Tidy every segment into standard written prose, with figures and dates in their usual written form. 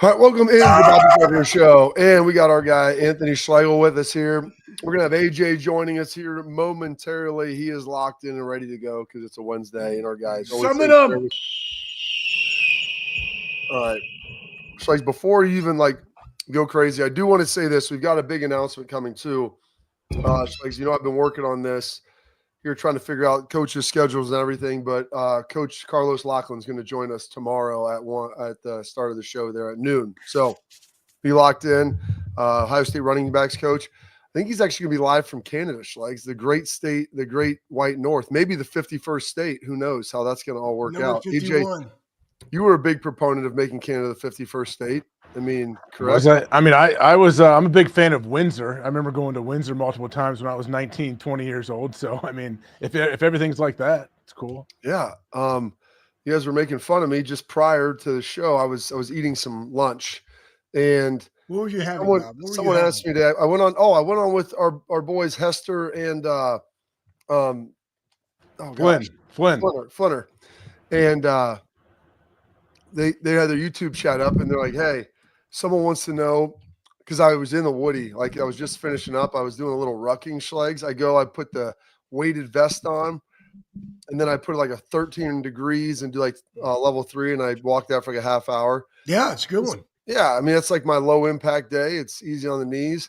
All right, welcome into the Bobby Carpenter Show. And we got our guy, Anthony Schlegel, with us here. We're going to have AJ joining us here momentarily. He is locked in and ready to go because it's a Wednesday, and our guys always Summon them. All right. Schlegel, before you even go crazy, I do want to say this. We've got a big announcement coming too. Schlegel, I've been working on this here trying to figure out coaches' schedules and everything, but Coach Carlos Laughlin's going to join us tomorrow at the start of the show there at noon. So be locked in. Ohio State running backs coach. I think he's actually going to be live from Canada, Schlegs, the great state, the great white north, maybe the 51st state. Who knows how that's going to all work out. 51. AJ, you were a big proponent of making Canada the 51st state. I mean, correct? Was I? I mean, I was, I'm a big fan of Windsor. I remember going to Windsor multiple times when I was 19, 20 years old. So, I mean, if everything's like that, it's cool. Yeah. You guys were making fun of me just prior to the show. I was eating some lunch, and what were you having? Someone asked me that. I went on with our boys Hester and Flinner. And they had their YouTube chat up, and they're like, hey, someone wants to know, because I was in the Woody, like I was just finishing up. I was doing a little rucking, Schlegs. I put the weighted vest on, and then I put like a 13 degrees and do like level 3, and I walked out for like a half hour. Yeah, it's a good one. Yeah, I mean, it's like my low impact day. It's easy on the knees.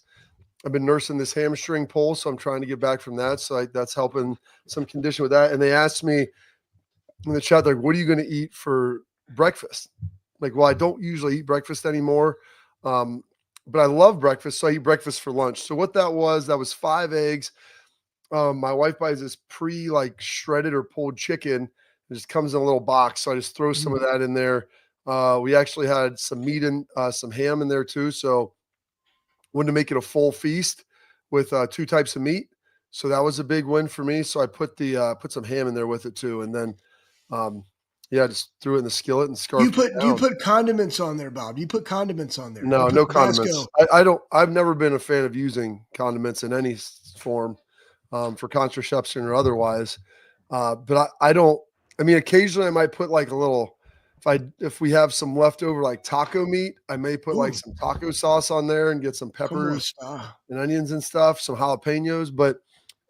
I've been nursing this hamstring pull, so I'm trying to get back from that. So that's helping some condition with that. And they asked me in the chat, like, what are you going to eat for breakfast? Like, well, I don't usually eat breakfast anymore, but I love breakfast, so I eat breakfast for lunch. So what that was 5 eggs. My wife buys this shredded or pulled chicken. It just comes in a little box, so I just throw some of that in there. We actually had some meat and some ham in there too, so wanted to make it a full feast with 2 types of meat. So that was a big win for me. So I put some ham in there with it too, and then just threw it in the skillet and scarfed it down. You put condiments on there, Bob? You put condiments on there? No condiments. I've never been a fan of using condiments in any form for contraception or otherwise. But I don't. I mean, occasionally I might put like a little. If we have some leftover like taco meat, I may put like some taco sauce on there and get some peppers and onions and stuff, some jalapenos. But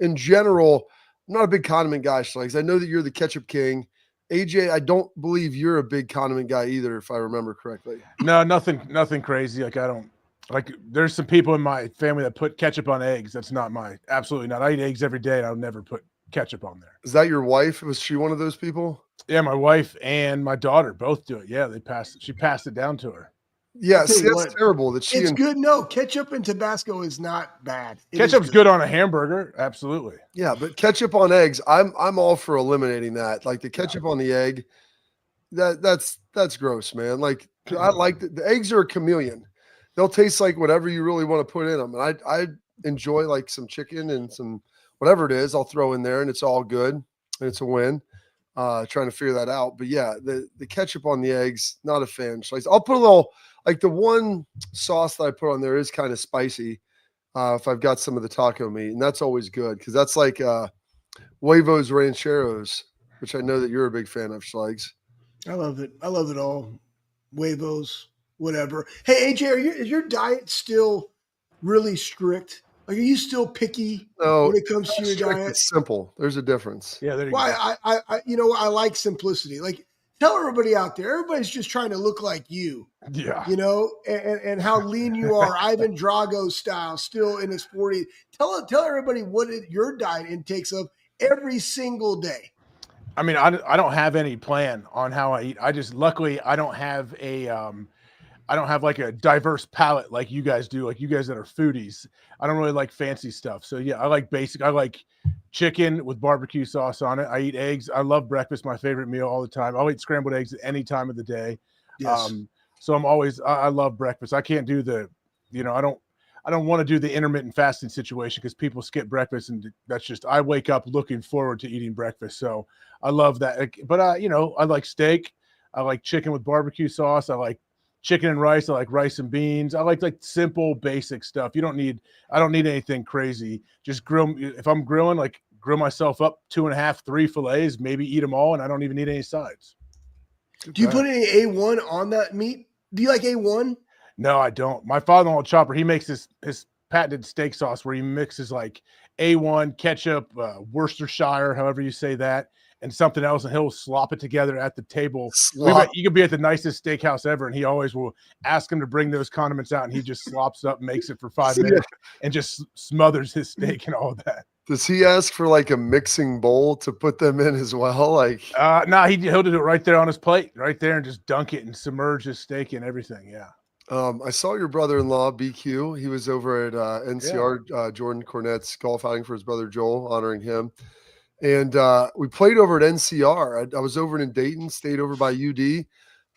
in general, I'm not a big condiment guy, Schlegs. I know that you're the ketchup king. AJ, I don't believe you're a big condiment guy either, if I remember correctly. No, nothing crazy. Like, I don't like. There's some people in my family that put ketchup on eggs. That's not absolutely not. I eat eggs every day, and I'll never put ketchup on there. Is that your wife? Was she one of those people? Yeah, my wife and my daughter both do it. Yeah, she passed it down to her. Yeah, that's terrible. It's good. No, ketchup and Tabasco is not bad. Ketchup's good on a hamburger, absolutely. Yeah, but ketchup on eggs, I'm all for eliminating that. Like the ketchup on the egg, that's gross, man. Like I like the eggs are a chameleon. They'll taste like whatever you really want to put in them. And I enjoy like some chicken and some whatever it is, I'll throw in there, and it's all good, and it's a win. Trying to figure that out. But yeah, the ketchup on the eggs, not a fan. I'll put a little, like the one sauce that I put on there is kind of spicy if I've got some of the taco meat, and that's always good because that's like huevos rancheros, which I know that you're a big fan of, Schlegs. I love it. I love it all. Huevos, whatever. Hey, AJ, is your diet still really strict? Like, are you still picky when it comes to your diet? It's simple. There's a difference. Yeah, there you go. I like simplicity. Like, tell everybody out there, everybody's just trying to look like you. Yeah. And how lean you are, Ivan Drago style, still in his 40s. Tell everybody what your diet intakes of every single day. I mean, I don't have any plan on how I eat. Luckily I don't have like a diverse palate like you guys do, like you guys that are foodies. I don't really like fancy stuff. So yeah, I like basic. I like chicken with barbecue sauce on it. I eat eggs. I love breakfast, my favorite meal all the time. I'll eat scrambled eggs at any time of the day. Yes. So I love breakfast. I can't do I don't want to do the intermittent fasting situation because people skip breakfast, and that's just, I wake up looking forward to eating breakfast. So I love that. But I like steak. I like chicken with barbecue sauce. I like chicken and rice. I like rice and beans. I like simple, basic stuff. I don't need anything crazy. Just grill. If I'm grilling, like grill myself up 2.5, 3 fillets, maybe eat them all, and I don't even need any sides. Do you put any A1 on that meat? Do you like A1? No, I don't. My father-in-law Chopper, he makes his patented steak sauce where he mixes like A1 ketchup, Worcestershire, however you say that, and something else, and he'll slop it together at the table. You could be at the nicest steakhouse ever, and he always will ask him to bring those condiments out, and he just slops up and makes it for 5 minutes and just smothers his steak and all that. Does he ask for like a mixing bowl to put them in as well? Like, no, he'll do it right there on his plate, right there, and just dunk it and submerge his steak and everything. Yeah. I saw your brother-in-law BQ. He was over at NCR, Jordan Cornett's golf outing for his brother Joel, honoring him. And we played over at NCR. I was over in Dayton, stayed over by UD. It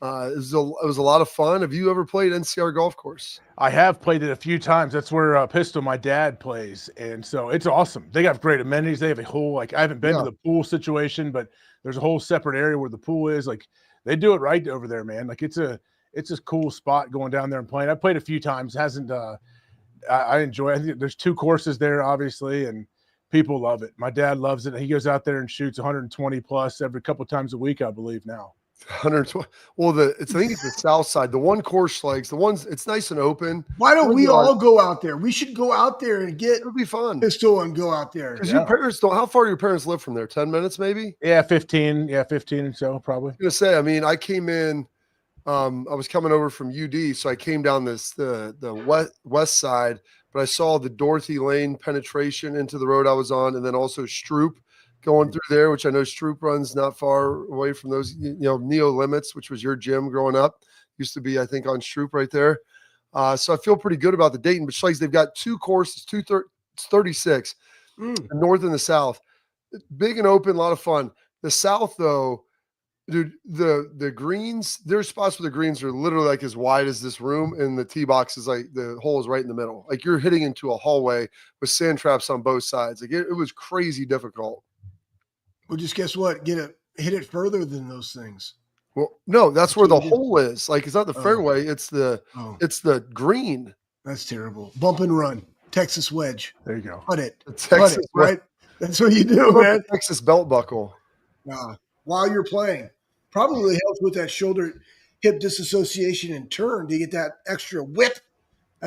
was a lot of fun. Have you ever played NCR golf course? I have played it a few times. That's where Pistol, my dad, plays, and so it's awesome. They got great amenities. They have a whole I haven't been to the pool situation, but there's a whole separate area where the pool is. Like they do it right over there, man. Like it's a cool spot going down there and playing. I played a few times. I enjoy it. I think there's 2 courses there, obviously, and people love it. My dad loves it. He goes out there and shoots 120 plus every couple times a week, I believe now. 120. Well, I think it's the south side. The one course it's nice and open. Why don't we all go out there? We should go out there and it'll be fun. Pistol and go out there. Because your parents how far do your parents live from there? 10 minutes maybe? Yeah, 15. Yeah, 15 and so probably. I was gonna say, I mean, I came in, I was coming over from UD, so I came down the west side, but I saw the Dorothy Lane penetration into the road I was on, and then also Stroop going through there, which I know Stroop runs not far away from those, Neo Limits, which was your gym growing up. Used to be, I think, on Stroop right there. So I feel pretty good about the Dayton, but they've got 2 courses, 36, the north and the south. Big and open, a lot of fun. The south, though, dude, the greens, there's spots where the greens are literally like as wide as this room, and the tee box is like the hole is right in the middle. Like you're hitting into a hallway with sand traps on both sides. Like it was crazy difficult. Well, just guess what? Hit it further than those things. Well, no, that's where the hole is. Like it's not the fairway, it's the green. That's terrible. Bump and run. Texas wedge. There you go. Put it. Texas, right? That's what you do, man. Texas belt buckle. While you're playing. Probably helps with that shoulder hip disassociation and turn to get that extra whip.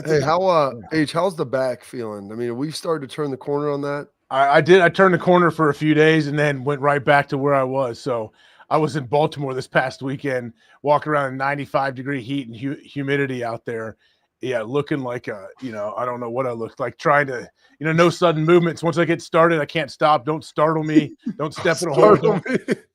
Hey, how's the back feeling? I mean, we've started to turn the corner on that. I did. I turned the corner for a few days and then went right back to where I was. So I was in Baltimore this past weekend, walking around in 95-degree heat and humidity out there. Yeah, looking like I don't know what I looked like, trying to, no sudden movements. Once I get started, I can't stop. Don't startle me. Don't step in a hole.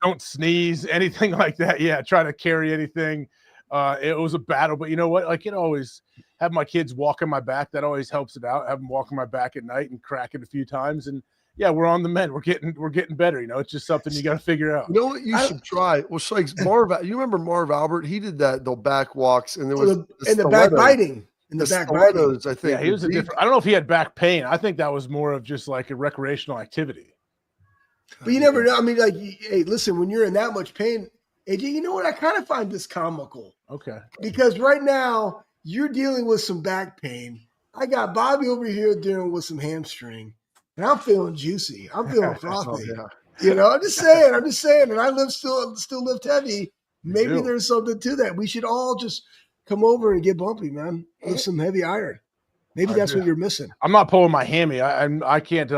Don't sneeze, anything like that. Yeah, try to carry anything. It was a battle, but you know what? Like, always have my kids walking my back. That always helps it out. Have them walking my back at night and crack it a few times. And yeah, we're on the mend. We're getting better. It's just something you got to figure out. You know what you should try? Well, so like you remember Marv Albert? He did that. The back walks, and there was the back biting. In the back biting. I think. Yeah, he was a different. I don't know if he had back pain. I think that was more of just like a recreational activity. But you never know. I mean, like, hey, listen, when you're in that much pain, AJ, you know what? I kind of find this comical. Okay. Because right now you're dealing with some back pain. I got Bobby over here dealing with some hamstring, and I'm feeling juicy. I'm feeling frothy. I'm just saying. And I still lift heavy. Maybe there's something to that. We should all just come over and get bumpy, man, with some heavy iron. Maybe that's what you're missing. I'm not pulling my hammy. I can't.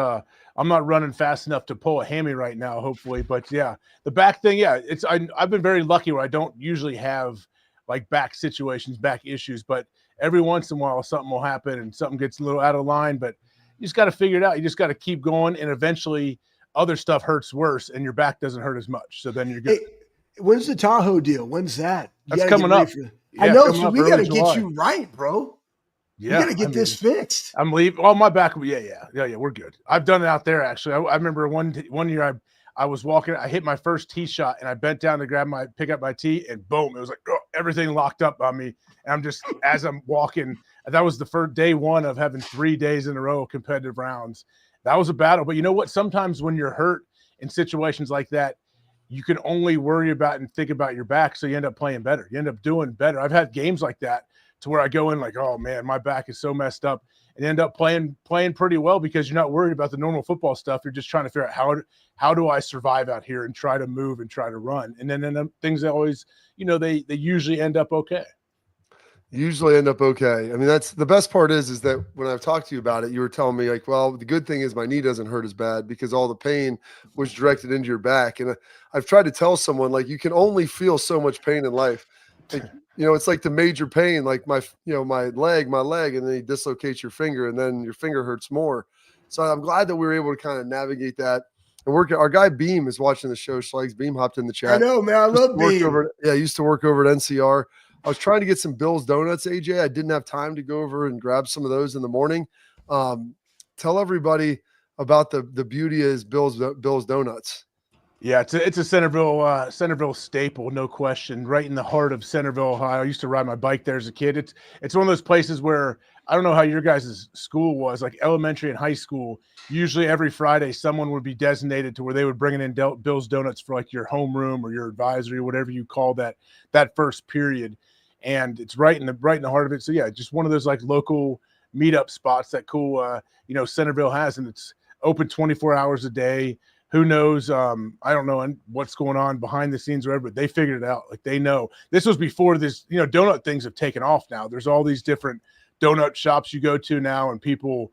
I'm not running fast enough to pull a hammy right now, hopefully. But yeah, the back thing, yeah, I've been very lucky where I don't usually have like back situations, back issues, but every once in a while something will happen and something gets a little out of line, but you just got to figure it out. You just got to keep going, and eventually other stuff hurts worse and your back doesn't hurt as much. So then you're good. Hey, when's the Tahoe deal? When's that? That's coming up. I know, so we got to get you right, bro. Yeah, we got to get this fixed. I'm leaving. Well, my back. Yeah. We're good. I've done it out there actually. I remember one year I was walking. I hit my first tee shot and I bent down to pick up my tee, and boom! It was like everything locked up on me. And I'm just as I'm walking. That was the first day one of having 3 days in a row of competitive rounds. That was a battle. But you know what? Sometimes when you're hurt in situations like that, you can only worry about and think about your back, so you end up playing better. You end up doing better. I've had games like that to where I go in like, oh man, my back is so messed up, and end up playing pretty well because you're not worried about the normal football stuff. You're just trying to figure out how do I survive out here and try to move and try to run, and then things always, they usually end up okay. Usually end up okay. I mean, that's the best part is that when I've talked to you about it, you were telling me like, well, the good thing is my knee doesn't hurt as bad because all the pain was directed into your back. And I've tried to tell someone like, you can only feel so much pain in life. Like, it's like the major pain, like my leg, and then you dislocate your finger and then your finger hurts more. So I'm glad that we were able to kind of navigate that and work. Our guy Beam is watching the show. Schlegs Beam hopped in the chat. I know, man. I love Beam. I used to work over at NCR. I was trying to get some Bill's Donuts, AJ. I didn't have time to go over and grab some of those in the morning. Tell everybody about the beauty is Bill's Donuts. Yeah, it's a Centerville staple, no question. Right in the heart of Centerville, Ohio. I used to ride my bike there as a kid. It's one of those places where I don't know how your guys' school was, like elementary and high school. Usually every Friday, someone would be designated to where they would bring in Bill's Donuts for like your homeroom or your advisory, whatever you call that first period. And it's right in the heart of it. So yeah, just one of those like local meetup spots that cool Centerville has, and it's open 24 hours a day. Who knows? I don't know what's going on behind the scenes or whatever, but they figured it out. Like they know. This was before this, donut things have taken off now. There's all these different donut shops you go to now, and people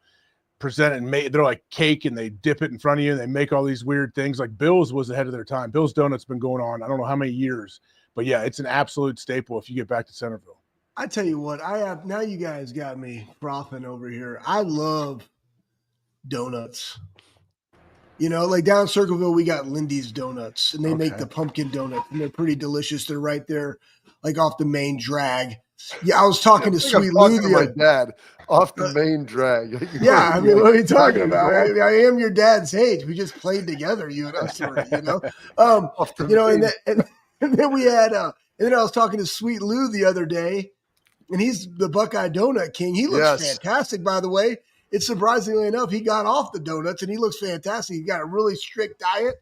present it and they're like cake and they dip it in front of you and they make all these weird things. Like Bill's was ahead of their time. Bill's Donuts been going on, I don't know how many years, but yeah, it's an absolute staple if you get back to Centerville. I tell you what, now you guys got me frothing over here. I love donuts. Like down in Circleville, we got Lindy's Donuts, and they make the pumpkin donut, and they're pretty delicious. They're right there, like off the main drag. Yeah, I was talking to Sweet Lou my dad off the main drag. Yeah, I mean, what are you talking about? I am your dad's age. We just played together, you and I, sort of, and then we had, and then I was talking to Sweet Lou the other day, and he's the Buckeye Donut King. He looks fantastic, by the way. It's surprisingly enough, he got off the donuts and he looks fantastic. He got a really strict diet,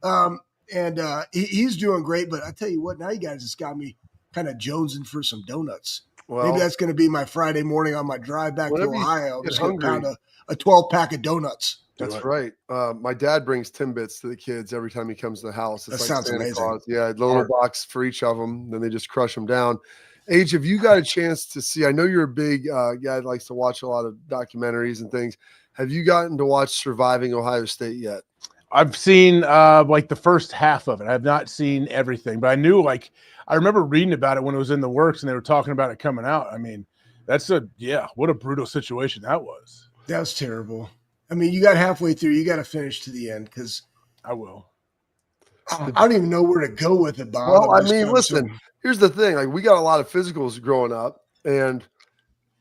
and he's doing great. But I tell you what, now you guys just got me kind of jonesing for some donuts. Well, maybe that's going to be my Friday morning on my drive back to Ohio. I'm just going to pound a 12-pack of donuts. That's right. My dad brings Timbits to the kids every time he comes to the house. That sounds amazing. Claus. Yeah, the little box for each of them. Then they just crush them down. Age, have you got a chance to see? I know you're a big guy that likes to watch a lot of documentaries and things. Have you gotten to watch Surviving Ohio State yet? I've seen like the first half of it. I've not seen everything, but I knew I remember reading about it when it was in the works and they were talking about it coming out. I mean, what a brutal situation that was. That was terrible. I mean, you got halfway through, you got to finish to the end because I will. I don't even know where to go with it, Bob. Well, I mean, listen. Here's the thing. Like, we got a lot of physicals growing up, and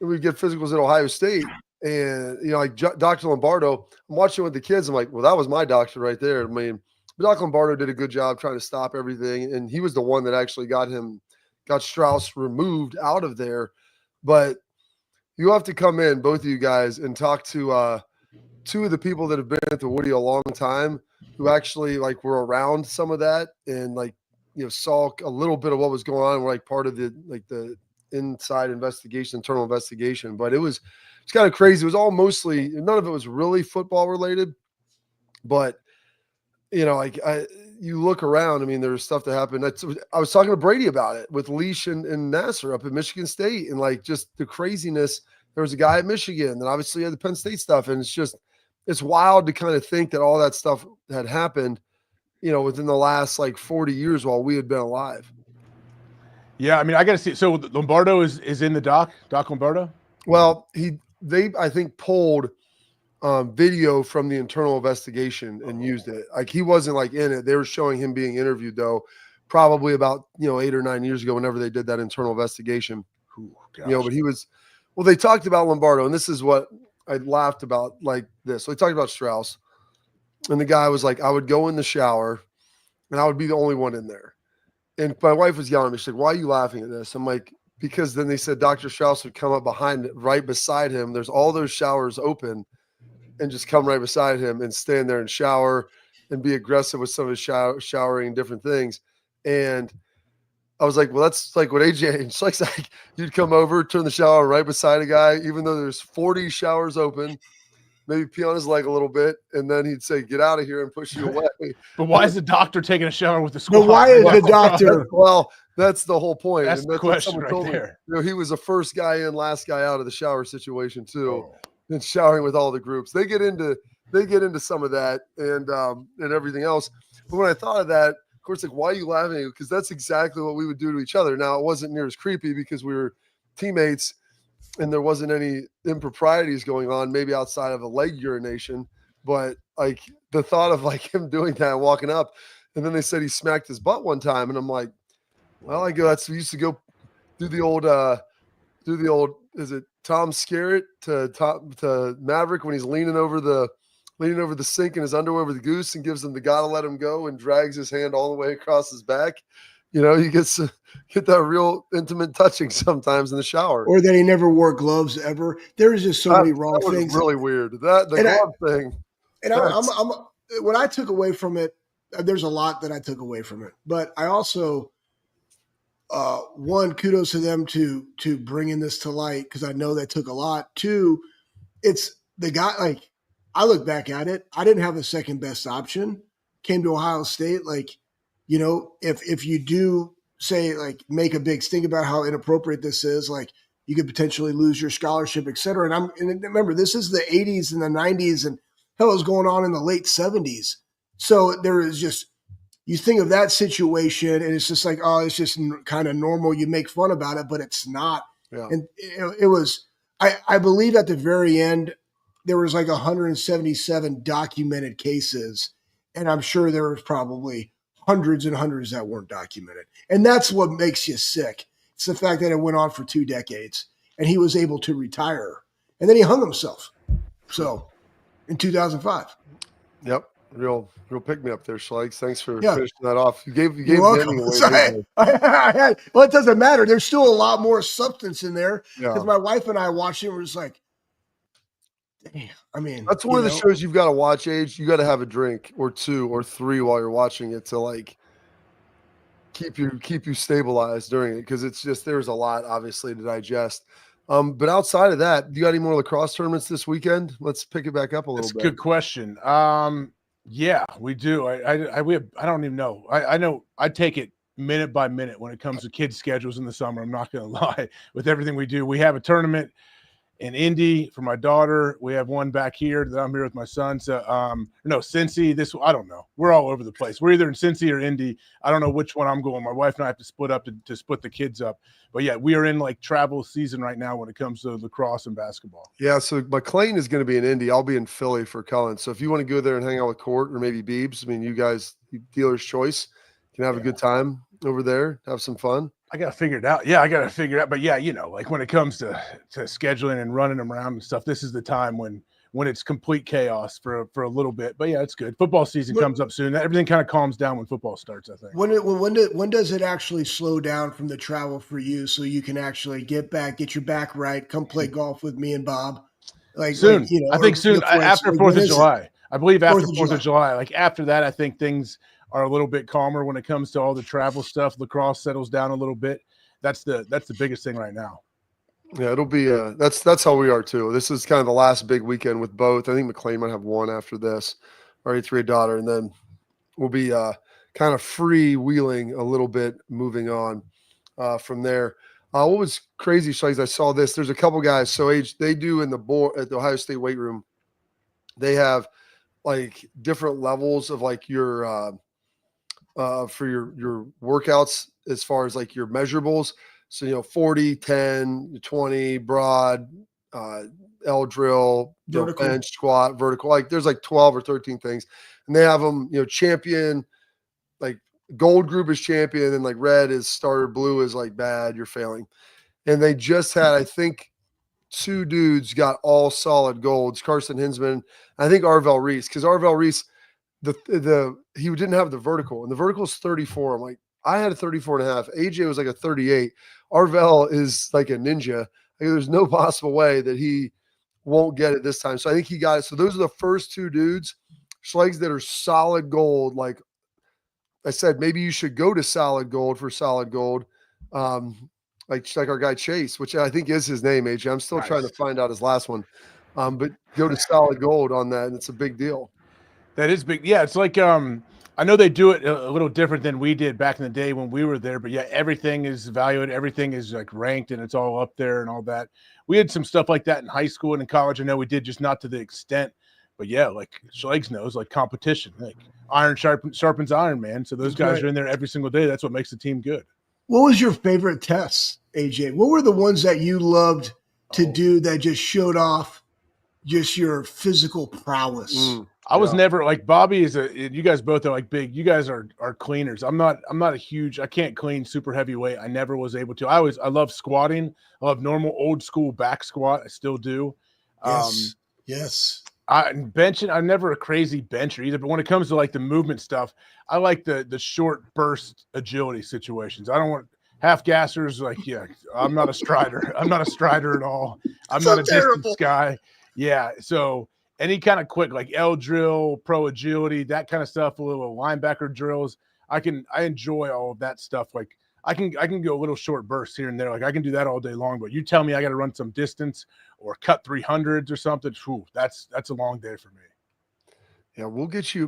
we get physicals at Ohio State. And, like Dr. Lombardo, I'm watching with the kids. I'm like, well, that was my doctor right there. I mean, Dr. Lombardo did a good job trying to stop everything. And he was the one that actually got Strauss removed out of there. But you have to come in, both of you guys, and talk to two of the people that have been at the Woody a long time who actually were around some of that and saw a little bit of what was going on, part of the inside investigation, internal investigation. But it's kind of crazy. It was all mostly, none of it was really football related, but you look around, I mean, there was stuff that happened. I was talking to Brady about it with Leash and Nasser up at Michigan State, and just the craziness. There was a guy at Michigan that obviously had the Penn State stuff. And it's wild to kind of think that all that stuff had happened, within the last 40 years while we had been alive. Yeah, I mean, I got to see. So Lombardo is in the Doc Lombardo? Well, they I think pulled video from the internal investigation and used it. He wasn't in it. They were showing him being interviewed though, probably about 8 or 9 years ago, whenever they did that internal investigation. But he was. Well, they talked about Lombardo, and this is what I laughed about this. So they talked about Strauss. And the guy was like, I would go in the shower and I would be the only one in there. And my wife was yelling at me. She's like, why are you laughing at this? I'm like, because then they said Dr. Strauss would come up right beside him. There's all those showers open and just come right beside him and stand there and shower and be aggressive with some of his showering and different things. And I was like, well, that's what AJ, and she's you'd come over, turn the shower right beside a guy, even though there's 40 showers open. maybe pee on his leg a little bit, and then he'd say, "Get out of here," and push you away. But why is the doctor taking a shower with the squad? But why is the doctor? Well, that's the whole point. That's and the that's what question someone right told me. there. You know, he was the first guy in, last guy out of the shower situation too, Oh. and showering with all the groups. They get into some of that and everything else. But when I thought of that, of course, like, why are you laughing? Because that's exactly what we would do to each other. Now, it wasn't near as creepy because we were teammates and there wasn't any improprieties going on, maybe outside of a leg urination. But like the thought of like him doing that and walking up, and then they said he smacked his butt one time, and I'm like, well, we used to go do the old is it Tom Skerritt to Maverick when he's leaning over the sink in his underwear with the goose and gives him the gotta let him go and drags his hand all the way across his back. You know, he gets to get that real intimate touching sometimes in the shower. Or that he never wore gloves ever. There was just so many wrong that things. Was really weird. The glove thing. And I'm what I took away from it, there's a lot that I took away from it. But I also one, kudos to them to bringing this to light, because I know that took a lot. Two, it's the guy, like, I look back at it, I didn't have a second best option. Came to Ohio State, like, you know, if you do say, like, make a big stink about how inappropriate this is, like, you could potentially lose your scholarship, et cetera. And remember, this is the 80s and the 90s, and hell, it was going on in the late 70s. So there is just, you think of that situation, and it's just like, oh, it's just kind of normal. You make fun about it, but it's not. Yeah. And it was, I believe at the very end, there was like 177 documented cases, and I'm sure there was probably hundreds and hundreds that weren't documented. And that's what makes you sick. It's the fact that it went on for 2 decades, and he was able to retire. And then he hung himself. So in 2005. Yep. Real pick me up there, Schleiks. Thanks for finishing that off. You gave You're welcome. away. Well, it doesn't matter. There's still a lot more substance in there, because Yeah. my wife and I watched it and we're just like, damn. I mean, That's one of the shows you've got to watch, Age. You got to have a drink or 2 or 3 while you're watching it to like keep you stabilized during it, because it's just, there's a lot obviously to digest. But outside of that, do you got any more lacrosse tournaments this weekend? Let's pick it back up a little bit. That's a good question. Yeah, we do. I don't even know. I know I take it minute by minute when it comes to kids' schedules in the summer. I'm not going to lie. With everything we do, we have a tournament in Indy for my daughter. We have one back here that I'm here with my son. So, Cincy. I don't know. We're all over the place. We're either in Cincy or Indy. I don't know which one I'm going. My wife and I have to split up to split the kids up. But yeah, we are in like travel season right now when it comes to lacrosse and basketball. Yeah, so McLean is going to be in Indy. I'll be in Philly for Cullen. So if you want to go there and hang out with Court or maybe Beebs, I mean, you guys, dealer's choice, can have a good time over there, have some fun. I got to figure it out. Yeah, I got to figure it out. But yeah, like when it comes to scheduling and running them around and stuff, this is the time when it's complete chaos for a little bit. But yeah, it's good. Football season comes up soon. Everything kind of calms down when football starts, I think. When does it actually slow down from the travel for you, so you can actually get your back right, come play golf with me and Bob? Like soon. Like, I think soon, after 4th of July. I believe after 4th of July. Like after that, I think things are a little bit calmer when it comes to all the travel stuff. Lacrosse settles down a little bit. That's the biggest thing right now. Yeah, it'll be that's how we are too. This is kind of the last big weekend with both. I think McLean might have one after this, our 8th grade daughter, and then we'll be kind of freewheeling a little bit moving on from there. What was crazy, Shaggs, I saw this. There's a couple guys. So they do in the at the Ohio State weight room, they have like different levels of like your for your workouts as far as like your measurables. So, 40, 10, 20, broad, L drill, bench, squat, vertical. Like there's like 12 or 13 things. And they have them, champion, like gold group is champion, and like red is starter, blue is like bad, you're failing. And they just had, I think, 2 dudes got all solid golds. Carson Hinsman, I think Arvell Reese, because Arvell Reese, he didn't have the vertical, and the vertical is 34. I'm like, I had a 34 and a half. AJ was like a 38. Arvell is like a ninja. Like, there's no possible way that he won't get it this time. So I think he got it. So those are the first 2 dudes, Schlegs, that are solid gold. Like I said, maybe you should go to solid gold for solid gold. Like our guy Chase, which I think is his name, AJ. I'm still trying to find out his last one. But go to solid gold on that, and it's a big deal. That is big. Yeah, it's like I know they do it a little different than we did back in the day when we were there, but yeah, everything is valued, everything is like ranked, and it's all up there and all that. We had some stuff like that in high school and in college. I know we did, just not to the extent. But yeah, like Schlegs knows, like competition, like iron sharpens iron, man. So those guys are in there every single day. That's what makes the team good. What was your favorite test, AJ? What were the ones that you loved to do that just showed off just your physical prowess? I was never like Bobby is you guys both are like big. You guys are cleaners. I'm not a huge, I can't clean super heavyweight. I never was able to. I love squatting. I love normal old school back squat. I still do. Yes. Benching, I'm never a crazy bencher either, but when it comes to like the movement stuff, I like the short burst agility situations. I don't want half gassers. Like, yeah, I'm not a strider. I'm not a strider at all. I'm not a distance guy. Yeah. So any kind of quick, like L drill, pro agility, that kind of stuff, a little linebacker drills. I enjoy all of that stuff. Like I can go a little short bursts here and there. Like I can do that all day long, but you tell me I got to run some distance or cut 300s or something. Whew, that's a long day for me. Yeah,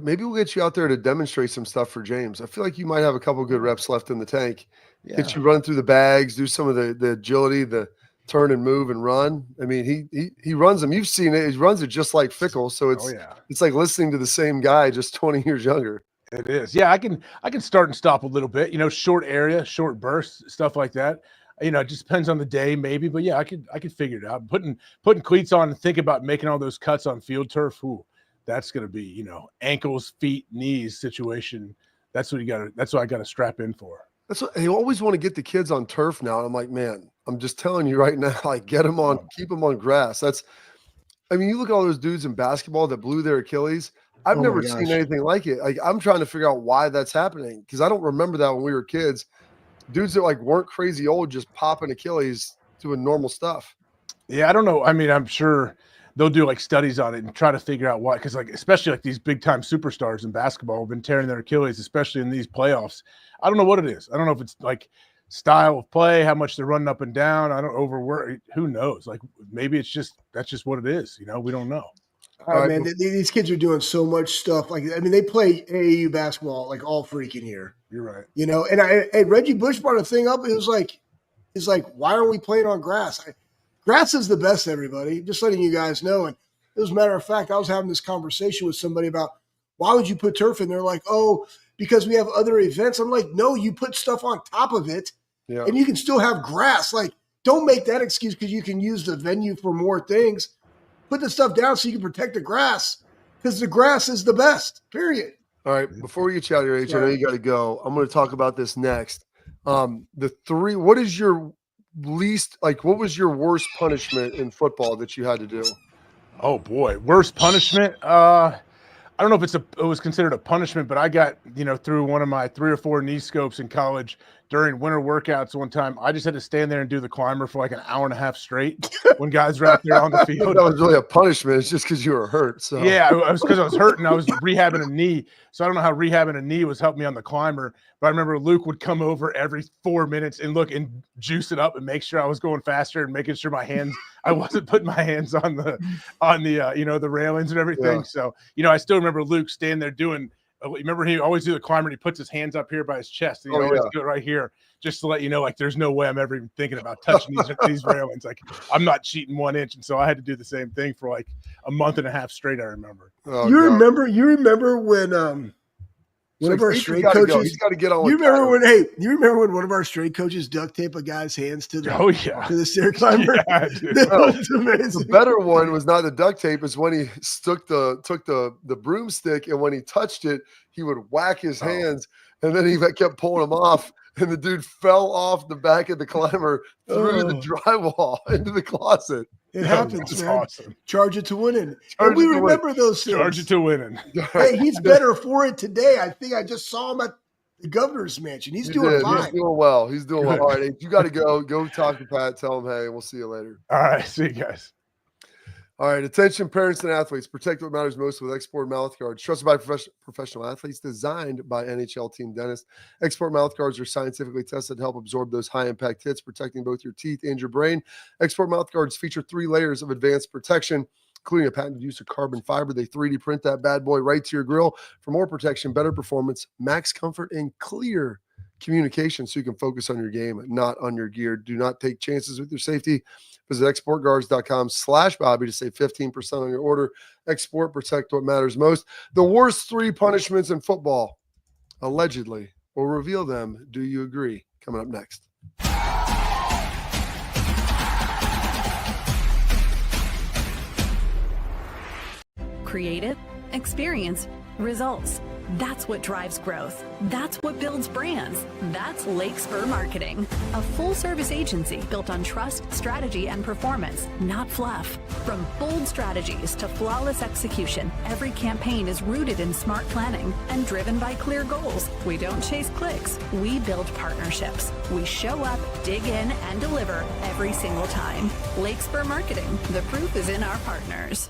maybe we'll get you out there to demonstrate some stuff for James. I feel like you might have a couple good reps left in the tank. Yeah. Get you running through the bags, do some of the agility, the turn and move and run. I mean, he runs them. You've seen it. He runs it just like Fickle. So it's like listening to the same guy, just 20 years younger. It is. Yeah, I can start and stop a little bit, short area, short bursts, stuff like that. It just depends on the day, maybe. But yeah, I could figure it out. Putting cleats on and think about making all those cuts on field turf. Ooh, that's gonna be, ankles, feet, knees situation. That's what I gotta strap in for. That's what I always want to get the kids on turf now. And I'm like, man, I'm just telling you right now, like keep them on grass. You look at all those dudes in basketball that blew their Achilles. I've never seen anything like it. Like I'm trying to figure out why that's happening because I don't remember that when we were kids. Dudes that like weren't crazy old, just popping Achilles doing normal stuff. Yeah, I don't know. I mean, I'm sure they'll do like studies on it and try to figure out why. Because like especially like these big time superstars in basketball have been tearing their Achilles, especially in these playoffs. I don't know what it is. I don't know if it's like style of play, how much they're running up and down. I don't overwork. Who knows? Like maybe that's just what it is. We don't know. Man, these kids are doing so much stuff. Like, they play AAU basketball like all freaking year. You're right. And Reggie Bush brought a thing up. It's like, why aren't we playing on grass? Grass is the best, everybody. Just letting you guys know. And as a matter of fact, I was having this conversation with somebody about why would you put turf in? They're like, oh, because we have other events. I'm like, no, you put stuff on top of it, and you can still have grass. Like, don't make that excuse because you can use the venue for more things. Put the stuff down so you can protect the grass because the grass is the best, period. All right. Before we get you out of here, H, I know you got to go. I'm going to talk about this next. What is your what was your worst punishment in football that you had to do? Oh boy. Worst punishment. I don't know if it was considered a punishment, but I got, through one of my 3 or 4 knee scopes in college during winter workouts one time. I just had to stand there and do the climber for like an hour and a half straight when guys were out there on the field. That was really a punishment. It's just because you were hurt. So yeah, it was because I was hurt and I was rehabbing a knee. So I don't know how rehabbing a knee was helping me on the climber, but I remember Luke would come over every 4 minutes and look and juice it up and make sure I was going faster and making sure I wasn't putting my hands on the the railings and everything. Yeah. So, I still remember Luke standing there doing, remember he always do the climber and he puts his hands up here by his chest and he always do it right here just to let you know, like there's no way I'm ever even thinking about touching these railings. Like I'm not cheating 1 inch. And so I had to do the same thing for like a month and a half straight. I remember. You remember when one of our straight coaches, he's got to get on. You remember when one of our straight coaches duct taped a guy's hands to the stair climber? Yeah, the better one was not the duct tape, is when he took the broomstick and when he touched it, he would whack his hands and then he kept pulling them off. And the dude fell off the back of the climber through the drywall into the closet. It happens, man. Awesome. Charge it to winning. And we remember those things. Charge it to winning. Hey, he's better for it today. I think I just saw him at the governor's mansion. He's doing fine. He's doing well. All right, hey, you got to go. Go talk to Pat. Tell him, hey, we'll see you later. All right. See you guys. All right, attention parents and athletes. Protect what matters most with Export mouth guards. Trusted by professional athletes, designed by NHL team dentists. Export mouth guards are scientifically tested to help absorb those high-impact hits, protecting both your teeth and your brain. Export mouth guards feature 3 layers of advanced protection, including a patented use of carbon fiber. They 3D print that bad boy right to your grill for more protection, better performance, max comfort, and clear communication so you can focus on your game, not on your gear. Do not take chances with your safety. Visit exportguards.com/Bobby to save 15% on your order. Export, protect what matters most. The worst 3 punishments in football, allegedly. We'll reveal them. Do you agree? Coming up next. Creative, experience, results. That's what drives growth. That's what builds brands. That's Lake Spur Marketing, a full-service agency built on trust, strategy, and performance, not fluff. From bold strategies to flawless execution, every campaign is rooted in smart planning and driven by clear goals. We don't chase clicks. We build partnerships. We show up, dig in, and deliver every single time. Lake Spur Marketing. The proof is in our partners.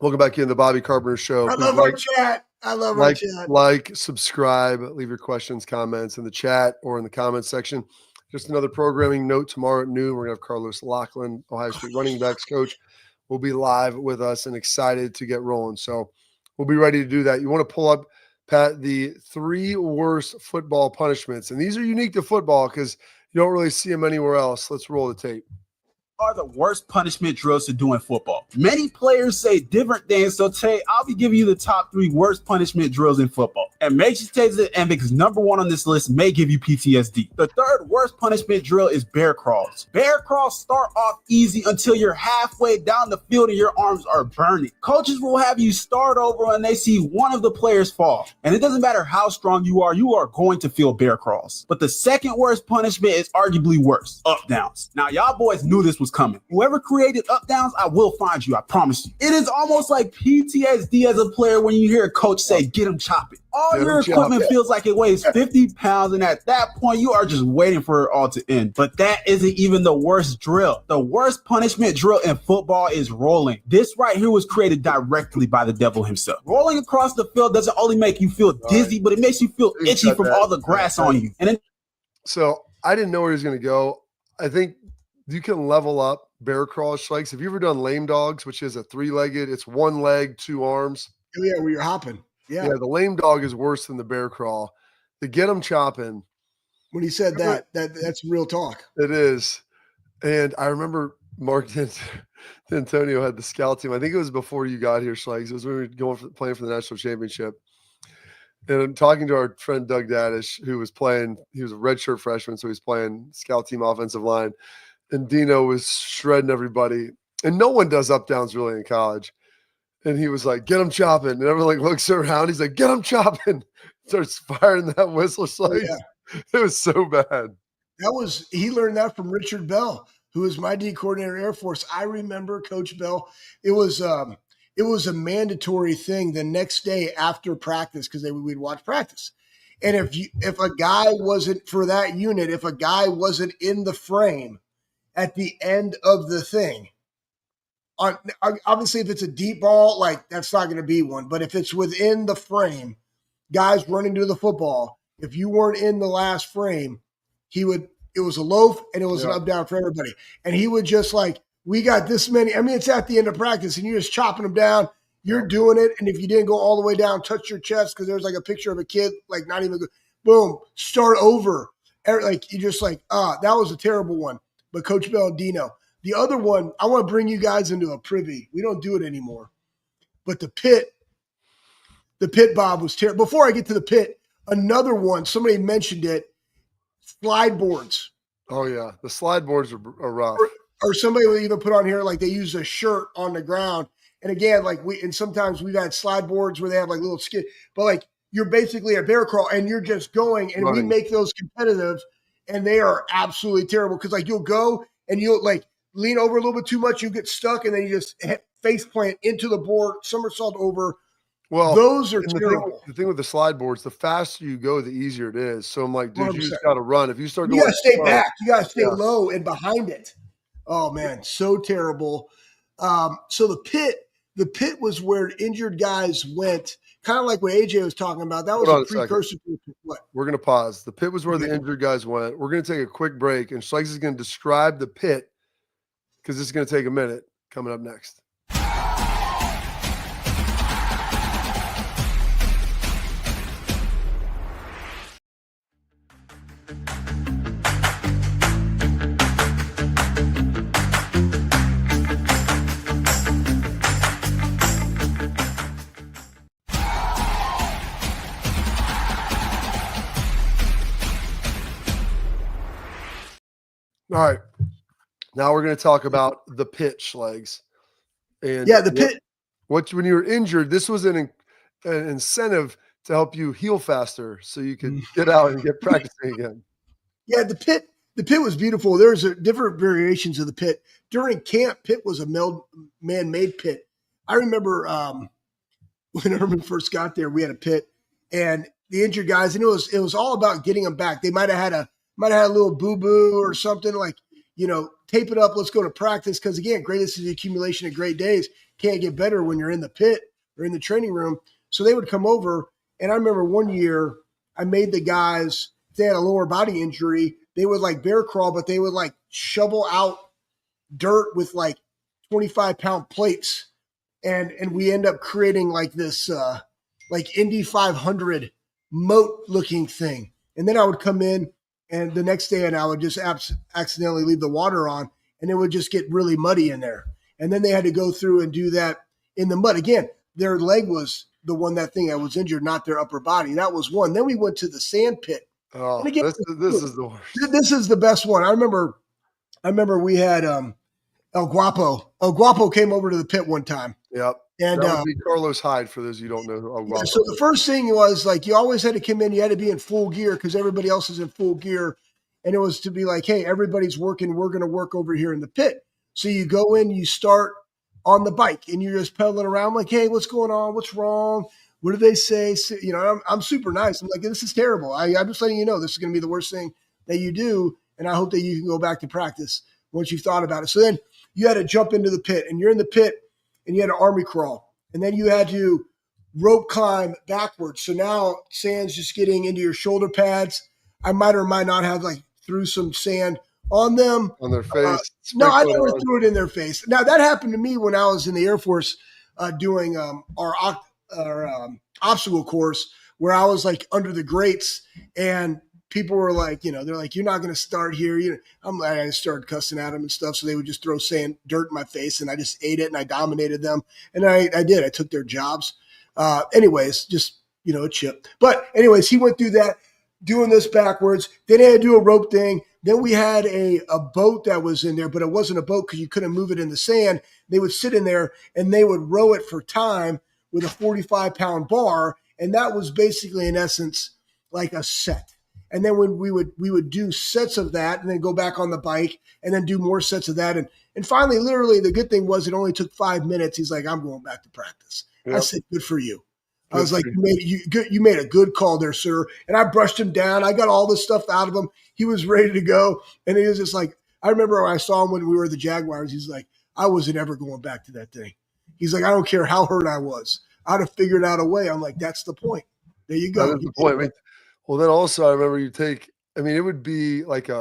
Welcome back in the Bobby Carpenter Show. I love our chat. Our chat. Like, subscribe, leave your questions, comments in the chat or in the comments section. Just another programming note, tomorrow at noon, we're going to have Carlos Lachlan, Ohio State running backs coach, will be live with us and excited to get rolling. So we'll be ready to do that. You want to pull up, Pat, the 3 worst football punishments. And these are unique to football because you don't really see them anywhere else. Let's roll the tape. Are the worst punishment drills to do in football? Many players say different things, so today I'll be giving you the top 3 worst punishment drills in football. And make sure you take it in because number 1 on this list may give you PTSD. The 3rd worst punishment drill is bear crawls. Bear crawls start off easy until you're halfway down the field and your arms are burning. Coaches will have you start over when they see one of the players fall. And it doesn't matter how strong you are going to feel bear crawls. But the 2nd worst punishment is arguably worse, up downs. Now y'all boys knew this was coming. Whoever created up downs, I will find you. I promise you. It is almost like PTSD as a player when you hear a coach say, get him chopping. All your equipment feels like it weighs 50 pounds, and at that point, you are just waiting for it all to end. But that isn't even the worst drill. The worst punishment drill in football is rolling. This right here was created directly by the devil himself. Rolling across the field doesn't only make you feel dizzy, but it makes you feel itchy from all the grass on you. And then, so I didn't know where he was going to go. I think you can level up bear crawl strikes. Have you ever done lame dogs, which is a 3-legged? It's 1 leg, 2 arms. Oh, yeah, where you're hopping. Yeah, the lame dog is worse than the bear crawl. The get 'em chopping. When he said that's real talk. It is. And I remember Mark D'Antonio had the scout team. I think it was before you got here, Schleiks. It was when we were playing for the national championship. And I'm talking to our friend Doug Daddish, who was playing. He was a redshirt freshman, so he's playing scout team offensive line. And Dino was shredding everybody. And no one does up downs really in college. And he was like, get him chopping. And everyone looks around. He's like, get him chopping. Starts firing that whistle. It was so bad. He learned that from Richard Bell, who was my D coordinator Air Force. I remember Coach Bell. It was a mandatory thing the next day after practice because we'd watch practice. And if a guy wasn't for that unit, if a guy wasn't in the frame at the end of the thing, obviously if it's a deep ball, like that's not going to be one. But if it's within the frame, guys running to the football, if you weren't in the last frame, it was a loaf and it was an up down for everybody. And he would just we got this many. I mean, it's at the end of practice and you're just chopping them down. You're doing it. And if you didn't go all the way down, touch your chest because there's a picture of a kid, not even good. Boom, start over. You just that was a terrible one. But Coach Bell and Dino. The other one, I want to bring you guys into a privy. We don't do it anymore. But the pit, Bob, was terrible. Before I get to the pit, another one, somebody mentioned it, slide boards. Oh, yeah. The slide boards are rough. Or somebody will even put on here they use a shirt on the ground. And again, sometimes we've had slide boards where they have little skin. But you're basically a bear crawl and you're just going. And we make those competitive and they are absolutely terrible because you'll go and you'll lean over a little bit too much, you get stuck, and then you just face plant into the board, somersault over. Well, those are terrible. The thing with the slide boards, the faster you go, the easier it is. So I'm like, dude, 100%. You just got to run. If you start going, you got to stay back. You got to stay low and behind it. Oh man, so terrible. So the pit was where injured guys went kind of like what AJ was talking about. That was Hold on a a second. precursor to what? We're going to pause. The pit was where the injured guys went. We're going to take a quick break, and Schleiks is going to describe the pit because this is going to take a minute. Coming up next. All right. Now we're going to talk about the pit, Schlegs. And Yeah, the pit. When you were injured, this was an incentive to help you heal faster so you could get out and get practicing again. Yeah, the pit was beautiful. There's different variations of the pit. During camp, pit was a man-made pit. I remember when Herman first got there, we had a pit, and the injured guys, and it was all about getting them back. They might have had a little boo-boo or something like, tape it up, let's go to practice. Because again, greatest is the accumulation of great days. Can't get better when you're in the pit or in the training room. So they would come over, and I remember one year I made the guys, if they had a lower body injury, they would like bear crawl, but they would like shovel out dirt with like 25-pound plates. And we end up creating like this like Indy 500 moat looking thing. And then I would come in, and the next day, and I would just accidentally leave the water on, and it would just get really muddy in there. And then they had to go through and do that in the mud. Again, their leg was the one that was injured, not their upper body. That was one. Then we went to the sand pit. Oh, and again, this is the worst. This is the best one. I remember we had El Guapo. El Guapo came over to the pit one time. Yep. And that would be Carlos Hyde for those you don't know. El Guapo. So the first thing was like you always had to come in. You had to be in full gear because everybody else is in full gear. And it was to be like, hey, everybody's working. We're going to work over here in the pit. So you go in, you start on the bike, and you're just pedaling around like, hey, what's going on? What's wrong? What do they say? So, I'm super nice. I'm like, this is terrible. I'm just letting you know this is going to be the worst thing that you do. And I hope that you can go back to practice once you've thought about it. So then you had to jump into the pit, and you're in the pit, and you had to army crawl. And then you had to rope climb backwards. So now sand's just getting into your shoulder pads. I might or might not have like threw some sand on them. On their face. No, I never threw it in their face. Now that happened to me when I was in the Air Force doing our obstacle course, where I was like under the grates, and people were like, they're like, you're not going to start here. I started cussing at them and stuff. So they would just throw dirt in my face, and I just ate it, and I dominated them. And I did. I took their jobs. Anyways, just, a chip. But anyways, he went through that, doing this backwards. Then he had to do a rope thing. Then we had a boat that was in there, but it wasn't a boat because you couldn't move it in the sand. They would sit in there, and they would row it for time with a 45-pound bar. And that was basically, in essence, like a set. And then when we would do sets of that, and then go back on the bike, and then do more sets of that. And finally, literally, the good thing was it only took 5 minutes. He's like, I'm going back to practice. Yep. I said, good for you. I was like, you made a good call there, sir. And I brushed him down. I got all this stuff out of him. He was ready to go. And he was just like, I remember when I saw him when we were at the Jaguars, he's like, I wasn't ever going back to that thing. He's like, I don't care how hurt I was. I'd have figured out a way. I'm like, that's the point. There you go. That is the point. Well, then also I remember it would be like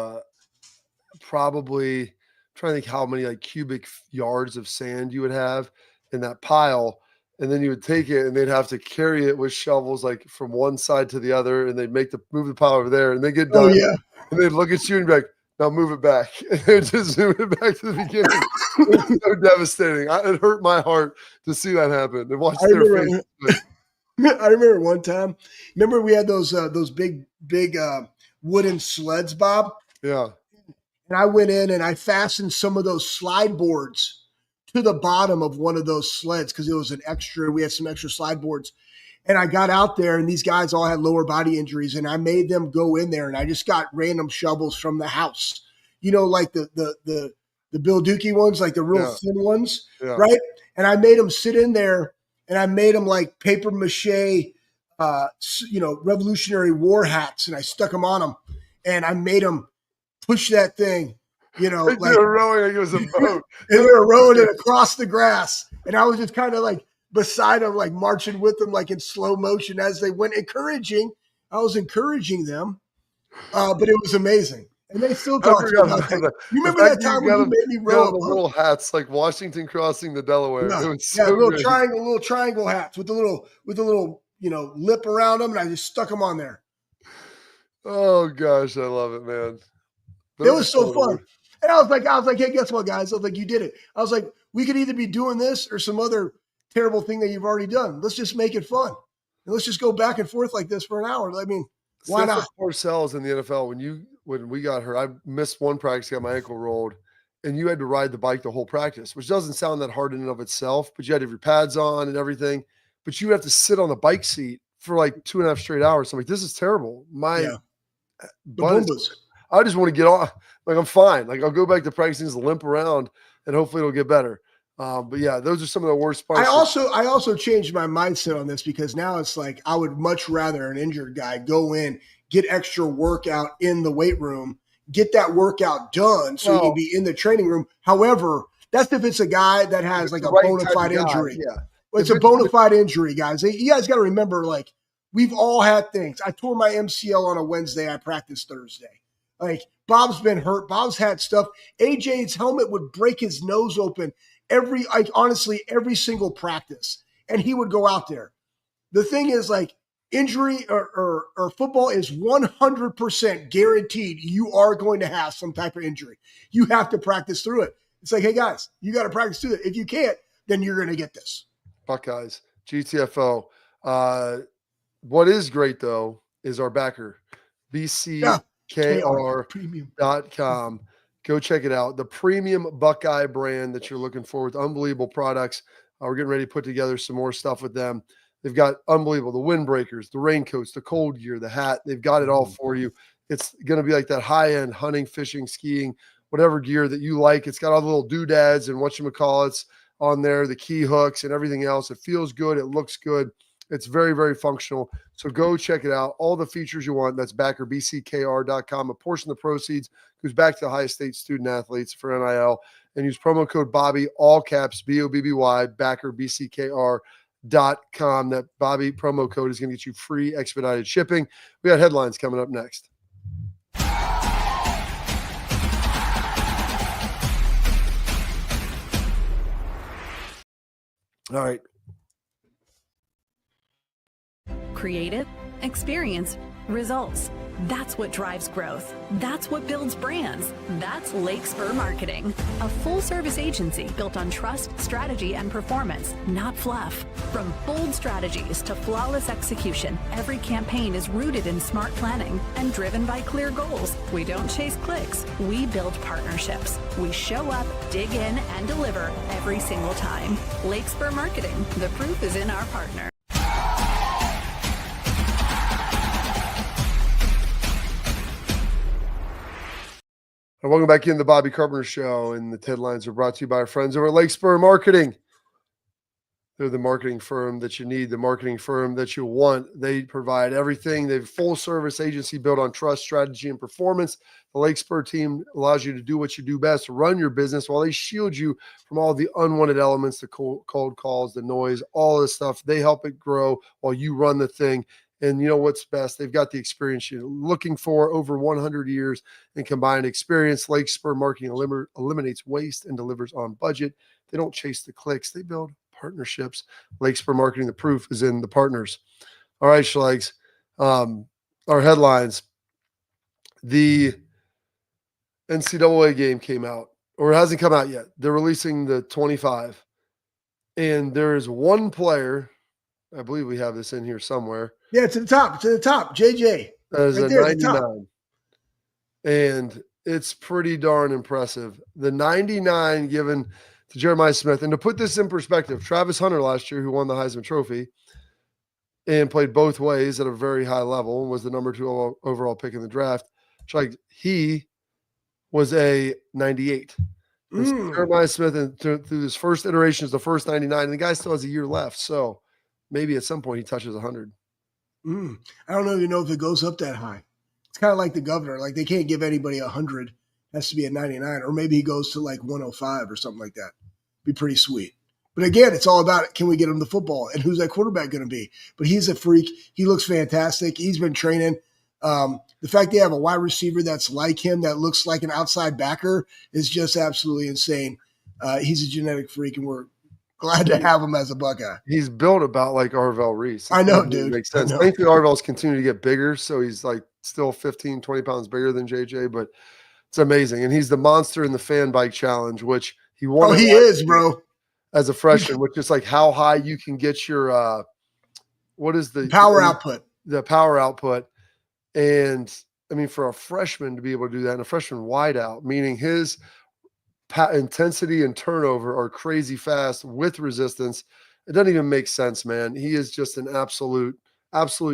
probably, I'm trying to think how many like cubic yards of sand you would have in that pile. And then you would take it, and they'd have to carry it with shovels, like from one side to the other, and they'd move the pile over there, and they get done. Oh, yeah. And they'd look at you and be like, "Now move it back," and they'd just move it back to the beginning. It was so devastating. It hurt my heart to see that happen and watch their faces. I remember one time. Remember we had those big wooden sleds, Bob. Yeah. And I went in and I fastened some of those slide boards to the bottom of one of those sleds because it was an extra. We had some extra slide boards, and I got out there, and these guys all had lower body injuries, and I made them go in there, and I just got random shovels from the house, like the Bill Dukey ones, like the real thin ones, right? And I made them sit in there, and I made them like paper mache, Revolutionary War hats, and I stuck them on them, and I made them push that thing. They were rowing like it was a boat. And they were rowing it across the grass. And I was just kind of like beside them, like marching with them, like in slow motion as they went, encouraging. I was encouraging them, but it was amazing. And they still talk to me about that. You remember that time when you made me row the little hats like Washington crossing the Delaware? Yeah, it was so little good. triangle hats with the little lip around them, and I just stuck them on there. Oh gosh, I love it, man. It was so fun. And I was like, hey, guess what, guys? I was like, you did it. I was like, we could either be doing this or some other terrible thing that you've already done. Let's just make it fun. And let's just go back and forth like this for an hour. I mean, why not? Parcells in the NFL, when we got hurt, I missed one practice, got my ankle rolled, and you had to ride the bike the whole practice, which doesn't sound that hard in and of itself, but you had to have your pads on and everything. But you have to sit on the bike seat for like 2.5 straight hours. I'm like, this is terrible. I just want to get off. Like, I'm fine. Like, I'll go back to practicing to limp around, and hopefully it'll get better. But yeah, those are some of the worst parts. I also changed my mindset on this because now it's like I would much rather an injured guy go in, get extra workout in the weight room, get that workout done so he can be in the training room. However, that's if it's a guy that has like a bona fide injury. Yeah. It's a bona fide injury, guys. You guys got to remember, like, we've all had things. I tore my MCL on a Wednesday. I practiced Thursday. Like, Bob's been hurt. Bob's had stuff. AJ's helmet would break his nose open every single practice. And he would go out there. The thing is, like, injury or football is 100% guaranteed you are going to have some type of injury. You have to practice through it. It's like, hey, guys, you got to practice through it. If you can't, then you're going to get this. Buckeyes, GTFO. What is great, though, is our backer, BCKR.com. Go check it out. The premium Buckeye brand that you're looking for with unbelievable products. We're getting ready to put together some more stuff with them. They've got unbelievable, the windbreakers, the raincoats, the cold gear, the hat. They've got it all for you. It's going to be like that high-end hunting, fishing, skiing, whatever gear that you like. It's got all the little doodads and whatchamacallits on there, the key hooks and everything else. It feels good. It looks good. It's very, very functional. So go check it out. All the features you want. That's backer, BCKR.com. A portion of the proceeds goes back to the Ohio State student athletes for NIL. And use promo code Bobby, all caps, BOBBY, backer, BCKR.com. That Bobby promo code is going to get you free expedited shipping. We got headlines coming up next. All right. Creative, experience, results. That's what drives growth. That's what builds brands. That's Lake Spur Marketing, a full-service agency built on trust, strategy, and performance, not fluff. From bold strategies to flawless execution, every campaign is rooted in smart planning and driven by clear goals. We don't chase clicks. We build partnerships. We show up, dig in, and deliver every single time. Lake Spur Marketing. The proof is in our partner. Welcome back in the Bobby Carpenter Show, and the headlines are brought to you by our friends over at Lake Spur Marketing. They're the marketing firm that you need, the marketing firm that you want. They provide everything. They're a full-service agency built on trust, strategy, and performance. The Lake Spur team allows you to do what you do best, run your business while they shield you from all the unwanted elements, the cold calls, the noise, all this stuff. They help it grow while you run the thing. And you know what's best? They've got the experience you're looking for, over 100 years in combined experience. Lake Spur Marketing eliminates waste and delivers on budget. They don't chase the clicks. They build partnerships. Lake Spur Marketing, the proof is in the partners. All right, Schlegs. Our headlines. The NCAA game came out, or it hasn't come out yet. They're releasing the 25. And there is one player, I believe we have this in here somewhere. Yeah, it's at the top. It's at the top. JJ. That is right a there, 99. And it's pretty darn impressive. The 99 given to Jeremiah Smith. And to put this in perspective, Travis Hunter last year, who won the Heisman Trophy and played both ways at a very high level and was the number 2 overall pick in the draft, like he was a 98. Jeremiah Smith, and through his first iteration, is the first 99, and the guy still has a year left. So maybe at some point he touches 100. I don't even know if it goes up that high. It's kind of like the governor. Like, they can't give anybody 100. It has to be a 99. Or maybe he goes to like 105 or something like that. Be pretty sweet. But again, it's all about, can we get him the football and who's that quarterback going to be? But he's a freak. He looks fantastic. He's been training. The fact they have a wide receiver that's like him, that looks like an outside backer, is just absolutely insane. He's a genetic freak, and we're glad to have him as a Buckeye. He's built about like Arvell Reese. I know, dude. Makes sense. Thankfully, Arvell's continuing to get bigger, so he's like still 15, 20 pounds bigger than JJ, but it's amazing. And he's the monster in the fan bike challenge, which he won. Oh, he is, bro. As a freshman, which is like how high you can get your what is the power output? The power output. And I mean, for a freshman to be able to do that, and a freshman wideout, meaning his intensity and turnover are crazy fast with resistance. It doesn't even make sense, man. He is just an absolute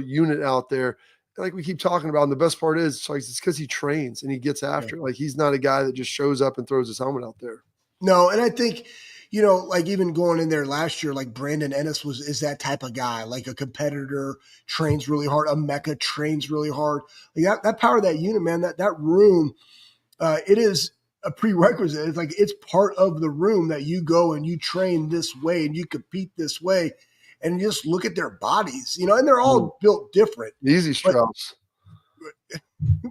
unit out there. And like we keep talking about, and the best part is like, it's because he trains and he gets after it. Like, he's not a guy that just shows up and throws his helmet out there. No, and I think, like even going in there last year, like Brandon Ennis is that type of guy, like a competitor, trains really hard. Emeka trains really hard. Like that power of that unit, man, that room, it is a prerequisite. It's like, it's part of the room that you go and you train this way and you compete this way, and you just look at their bodies, and they're all built different. Easy, Strauss.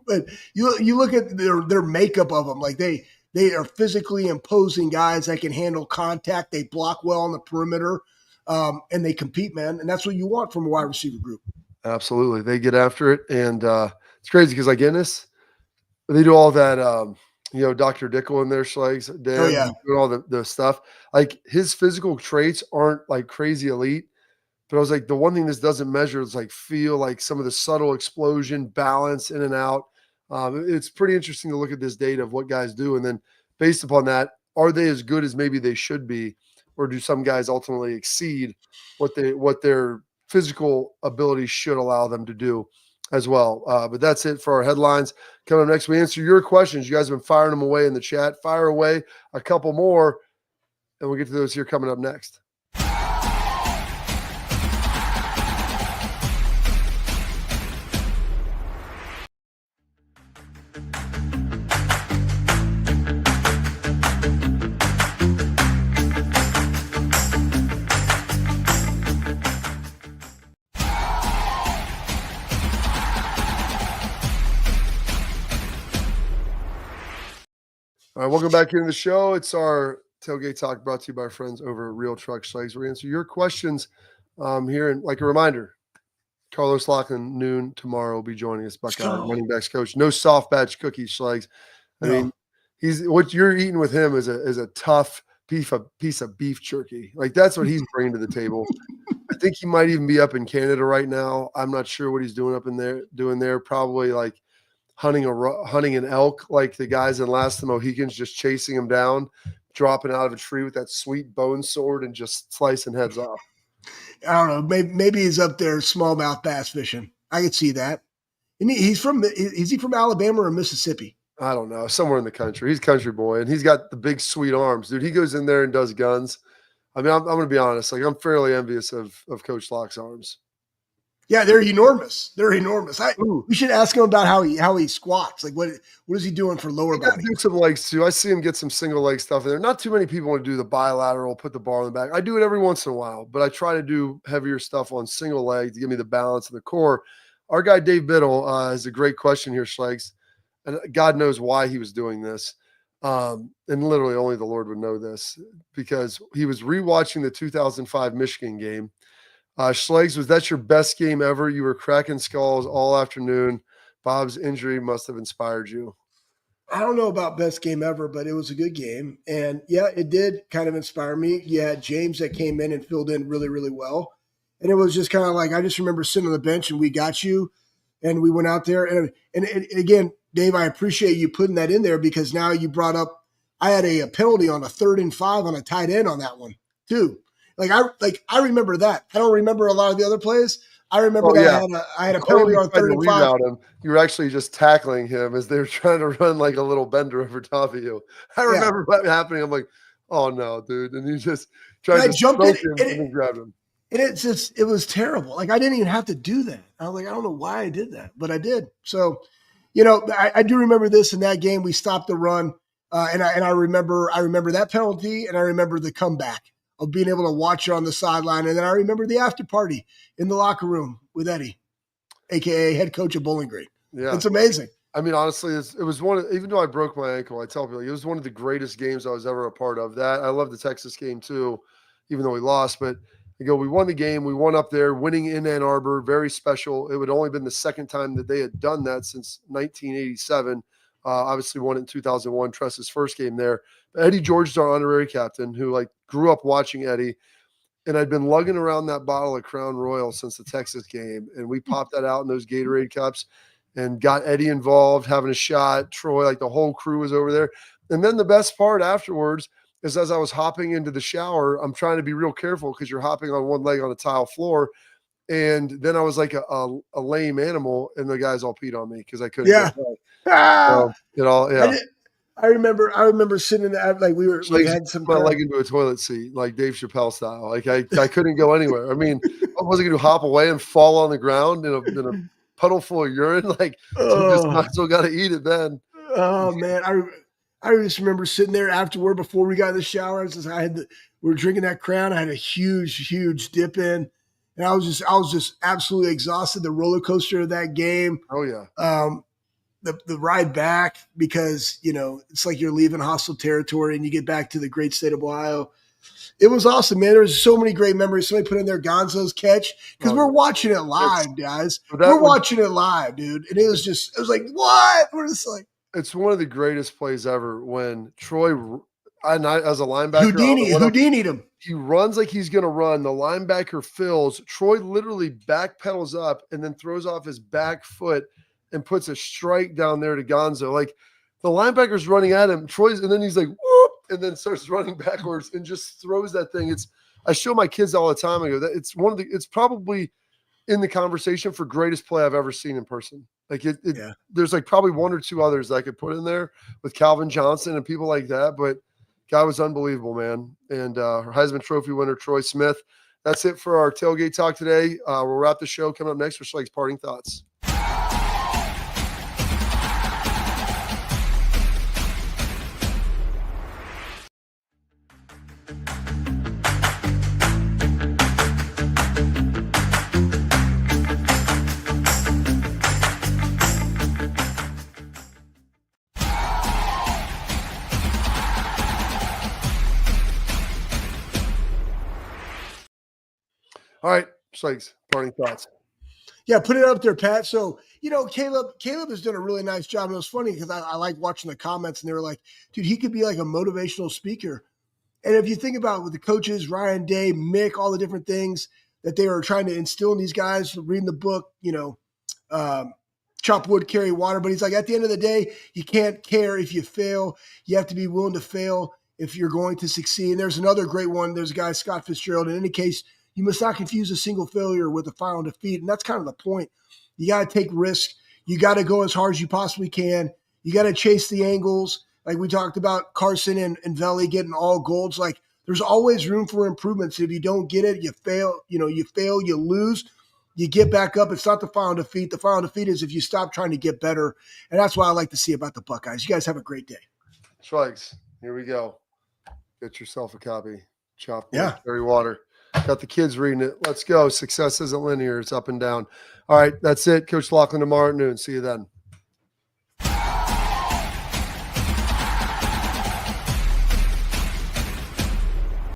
But you look at their makeup of them, like they are physically imposing guys that can handle contact. They block well on the perimeter, and they compete, man. And that's what you want from a wide receiver group. Absolutely. They get after it. And it's crazy because like Ennis, they do all that, Dr. Dickel in their Schlegs, doing all the stuff. Like, his physical traits aren't like crazy elite. But I was like, the one thing this doesn't measure is like feel, like some of the subtle explosion, balance in and out. It's pretty interesting to look at this data of what guys do. And then based upon that, are they as good as maybe they should be? Or do some guys ultimately exceed what their physical ability should allow them to do as well? But that's it for our headlines. Coming up next, we answer your questions. You guys have been firing them away in the chat. Fire away a couple more, and we'll get to those here coming up next. All right, welcome back into the show. It's our Tailgate Talk brought to you by our friends over at Real Truck Schlegs. We're going to answer your questions here. And like a reminder, Carlos Loughlin, noon tomorrow, will be joining us, Buckeye running backs coach. No soft batch cookies, Schlegs. I mean, what you're eating with him is a tough piece of beef jerky. Like, that's what he's bringing to the table. I think he might even be up in Canada right now. I'm not sure what he's doing up in there. Probably like hunting an elk, like the guys in Last of the Mohicans, just chasing him down, dropping out of a tree with that sweet bone sword and just slicing heads off. I don't know. Maybe he's up there smallmouth bass fishing. I could see that. And is he from Alabama or Mississippi? I don't know. Somewhere in the country. He's a country boy, and he's got the big sweet arms, dude. He goes in there and does guns. I mean, I'm going to be honest. Like, I'm fairly envious of Coach Locke's arms. Yeah, they're enormous. They're enormous. We should ask him about how he squats. Like, what is he doing for lower body? Do some legs too. I see him get some single leg stuff in there. Not too many people want to do the bilateral, put the bar on the back. I do it every once in a while, but I try to do heavier stuff on single leg to give me the balance and the core. Our guy Dave Biddle has a great question here, Schlegs, and God knows why he was doing this. And literally only the Lord would know this, because he was rewatching the 2005 Michigan game. Schlegs, was that your best game ever? You were cracking skulls all afternoon. Bob's injury must have inspired you. I don't know about best game ever, but it was a good game. And yeah, it did kind of inspire me. You had James that came in and filled in really, really well. And it was just kind of like, I just remember sitting on the bench and we got you and we went out there. And again, Dave, I appreciate you putting that in there, because now you brought up, I had a penalty on a 3rd and 5 on a tight end on that one too. I remember that. I don't remember a lot of the other plays. I remember I had a penalty on 3rd and 5. You were actually just tackling him as they were trying to run like a little bender over top of you. I remember that happening. I'm like, oh no, dude. And you just tried to jump in and grab him. And it was terrible. Like, I didn't even have to do that. I was like, I don't know why I did that, but I did. So, I do remember this. In that game, we stopped the run. And I remember that penalty, and I remember the comeback of being able to watch it on the sideline. And then I remember the after party in the locker room with Eddie, AKA head coach of Bowling Green. Yeah. It's amazing. I mean, honestly, it was even though I broke my ankle, I tell people it was one of the greatest games I was ever a part of. That I love the Texas game too, even though we lost, but we won the game. We won up there, winning in Ann Arbor, very special. It would only been the second time that they had done that since 1987. Obviously won it in 2001, Tress's first game there. But Eddie George is our honorary captain who grew up watching Eddie. And I'd been lugging around that bottle of Crown Royal since the Texas game. And we popped that out in those Gatorade cups and got Eddie involved, having a shot. Troy, the whole crew was over there. And then the best part afterwards is as I was hopping into the shower, I'm trying to be real careful because you're hopping on one leg on a tile floor. And then I was like a lame animal, and the guys all peed on me because I couldn't. Yeah. I remember sitting in the we had some my leg into a toilet seat, like Dave Chappelle style. I couldn't go anywhere. I mean, I wasn't going to hop away and fall on the ground in a puddle full of urine. So just might as well got to eat it then. Oh man, I just remember sitting there afterward before we got in the shower. We were drinking that Crown. I had a huge dip in, and I was just absolutely exhausted. The roller coaster of that game. Oh yeah. The ride back, because it's like you're leaving hostile territory and you get back to the great state of Ohio. It was awesome, man. There was so many great memories. Somebody put in there Gonzo's catch because we're watching it live, guys. We're watching it live, dude. And it was like, what? We're just like, it's one of the greatest plays ever when Troy, as a linebacker, Houdini'd him. He runs like he's going to run. The linebacker fills. Troy literally backpedals up and then throws off his back foot and puts a strike down there to Gonzo. The linebacker's running at him. And then he's like, whoop, and then starts running backwards and just throws that thing. I show my kids all the time. I go, it's probably in the conversation for greatest play I've ever seen in person. There's probably one or two others that I could put in there with Calvin Johnson and people like that, but guy was unbelievable, man. And her Heisman Trophy winner, Troy Smith. That's it for our tailgate talk today. We'll wrap the show. Coming up next for Schlegel's parting thoughts. All right, Schlegel's parting thoughts. Yeah, put it up there, Pat. So, Caleb has done a really nice job. And it was funny because I like watching the comments, and they were like, dude, he could be like a motivational speaker. And if you think about with the coaches, Ryan Day, Mick, all the different things that they were trying to instill in these guys, reading the book, chop wood, carry water. But he's like, at the end of the day, you can't care if you fail. You have to be willing to fail if you're going to succeed. And there's another great one. There's a guy, Scott Fitzgerald. In any case, you must not confuse a single failure with a final defeat. And that's kind of the point. You got to take risks. You got to go as hard as you possibly can. You got to chase the angles. Like we talked about Carson and Veli getting all golds. There's always room for improvements. If you don't get it, you fail, you lose, you get back up. It's not the final defeat. The final defeat is if you stop trying to get better. And that's what I like to see about the Buckeyes. You guys have a great day. Schlegel's, here we go. Get yourself a copy. Chop wood, Yeah. carry water. Got the kids reading it. Let's go. Success isn't linear. It's up and down. All right. That's it. Coach Lachlan tomorrow at noon. See you then.